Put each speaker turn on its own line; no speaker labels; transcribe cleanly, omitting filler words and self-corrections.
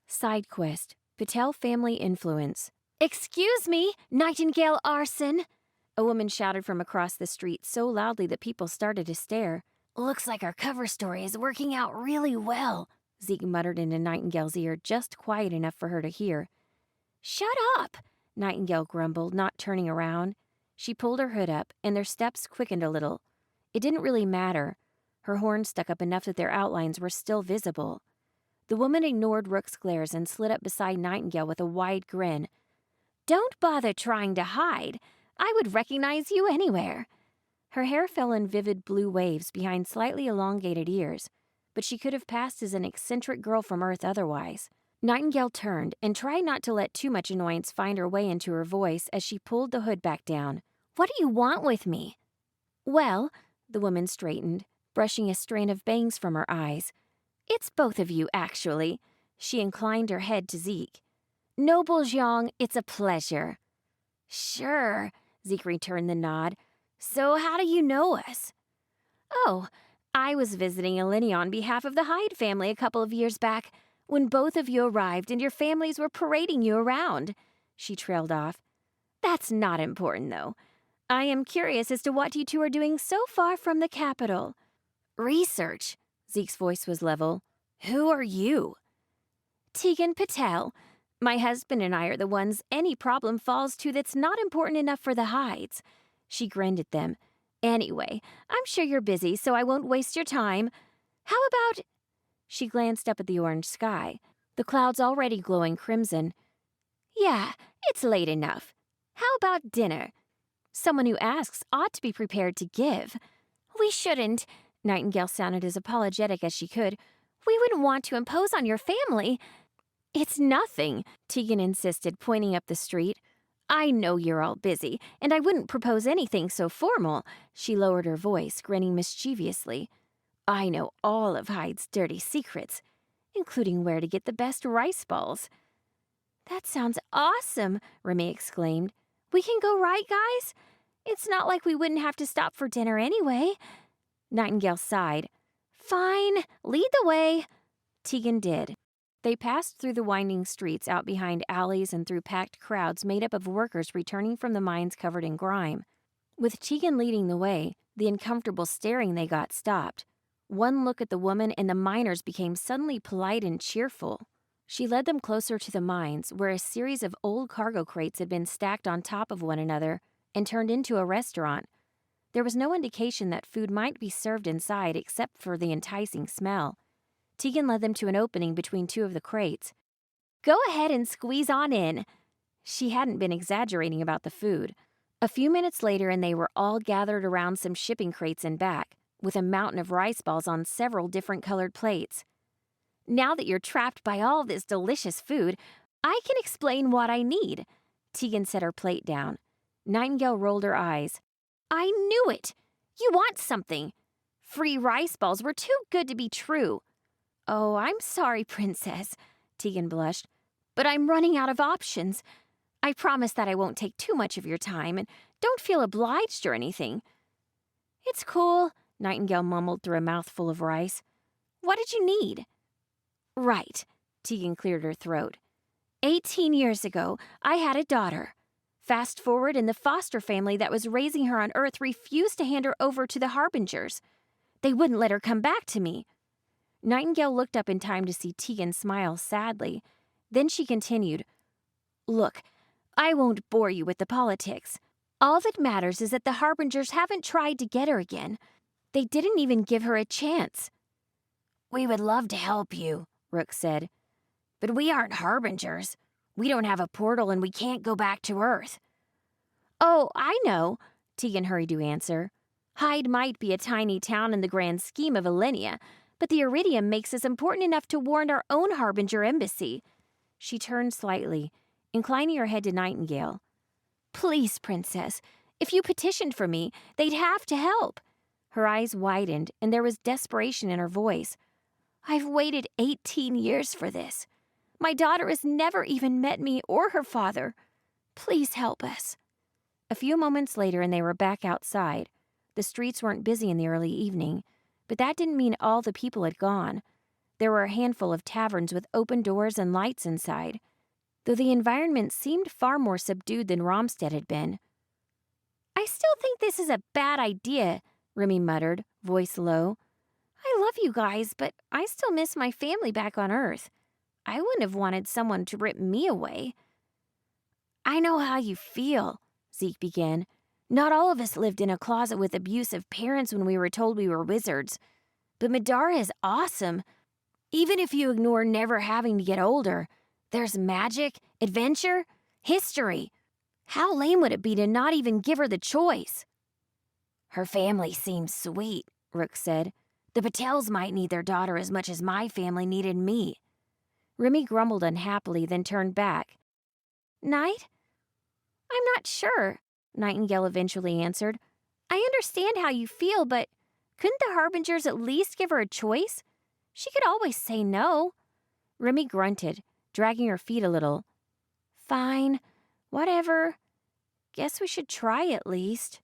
Side quest, Patel family influence. Excuse me, Nightingale arson! A woman shouted from across the street so loudly that people started to stare. Looks like our cover story is working out really well, Zeke muttered into Nightingale's ear, just quiet enough for her to hear. Shut up, Nightingale grumbled, not turning around. She pulled her hood up, and their steps quickened a little. It didn't really matter. Her horn stuck up enough that their outlines were still visible. The woman ignored Rook's glares and slid up beside Nightingale with a wide grin. Don't bother trying to hide. I would recognize you anywhere. Her hair fell in vivid blue waves behind slightly elongated ears, but she could have passed as an eccentric girl from Earth otherwise. Nightingale turned and tried not to let too much annoyance find her way into her voice as she pulled the hood back down. What do you want with me? Well, the woman straightened, brushing a strand of bangs from her eyes. It's both of you, actually. She inclined her head to Zeke. Noble Zhang, it's a pleasure. Sure, Zeke returned the nod. So how do you know us? Oh, I was visiting Alinea on behalf of the Hyde family a couple of years back, when both of you arrived and your families were parading you around. She trailed off. That's not important, though. I am curious as to what you two are doing so far from the capital. Research. Zeke's voice was level. Who are you? Tegan Patel. My husband and I are the ones any problem falls to that's not important enough for the Hydes. She grinned at them. Anyway, I'm sure you're busy, so I won't waste your time. How about... She glanced up at the orange sky, the clouds already glowing crimson. Yeah, it's late enough. How about dinner? Someone who asks ought to be prepared to give. We shouldn't. Nightingale sounded as apologetic as she could. We wouldn't want to impose on your family. It's nothing, Tegan insisted, pointing up the street. I know you're all busy, and I wouldn't propose anything so formal. She lowered her voice, grinning mischievously. I know all of Hyde's dirty secrets, including where to get the best rice balls. That sounds awesome, Remy exclaimed. We can go right, guys? It's not like we wouldn't have to stop for dinner anyway. Nightingale sighed. Fine, lead the way. Tegan did. They passed through the winding streets out behind alleys and through packed crowds made up of workers returning from the mines covered in grime. With Tegan leading the way, the uncomfortable staring they got stopped. One look at the woman and the miners became suddenly polite and cheerful. She led them closer to the mines, where a series of old cargo crates had been stacked on top of one another and turned into a restaurant. There was no indication that food might be served inside except for the enticing smell. Tegan led them to an opening between two of the crates. Go ahead and squeeze on in. She hadn't been exaggerating about the food. A few minutes later, and they were all gathered around some shipping crates and back, with a mountain of rice balls on several different colored plates. Now that you're trapped by all this delicious food, I can explain what I need. Tegan set her plate down. Nightingale rolled her eyes. I knew it! You want something! Free rice balls were too good to be true. Oh, I'm sorry, Princess, Tegan blushed, but I'm running out of options. I promise that I won't take too much of your time, and don't feel obliged or anything. It's cool, Nightingale mumbled through a mouthful of rice. What did you need? Right, Tegan cleared her throat. 18 years ago, I had a daughter. Fast forward, and the foster family that was raising her on Earth refused to hand her over to the Harbingers. They wouldn't let her come back to me. Nightingale looked up in time to see Tegan smile sadly. Then she continued, Look, I won't bore you with the politics. All that matters is that the Harbingers haven't tried to get her again. They didn't even give her a chance. We would love to help you, Rook said. But we aren't Harbingers. We don't have a portal and we can't go back to Earth. Oh, I know, Tegan hurried to answer. Hyde might be a tiny town in the grand scheme of Alinea, but the Iridium makes us important enough to warrant our own Harbinger embassy. She turned slightly, inclining her head to Nightingale. Please, Princess, if you petitioned for me, they'd have to help. Her eyes widened, and there was desperation in her voice. I've waited 18 years for this. My daughter has never even met me or her father. Please help us. A few moments later, and they were back outside. The streets weren't busy in the early evening, but that didn't mean all the people had gone. There were a handful of taverns with open doors and lights inside, though the environment seemed far more subdued than Romstead had been. "I still think this is a bad idea," Remy muttered, voice low. "I love you guys, but I still miss my family back on Earth. I wouldn't have wanted someone to rip me away." "I know how you feel," Zeke began. "Not all of us lived in a closet with abusive parents when we were told we were wizards. But Madara is awesome. Even if you ignore never having to get older, there's magic, adventure, history. How lame would it be to not even give her the choice?" "Her family seems sweet," Rook said. "The Patels might need their daughter as much as my family needed me." Remy grumbled unhappily, then turned back. "Night? I'm not sure," Nightingale eventually answered. "I understand how you feel, but couldn't the Harbingers at least give her a choice? She could always say no." Remy grunted, dragging her feet a little. "Fine. Whatever. Guess we should try at least."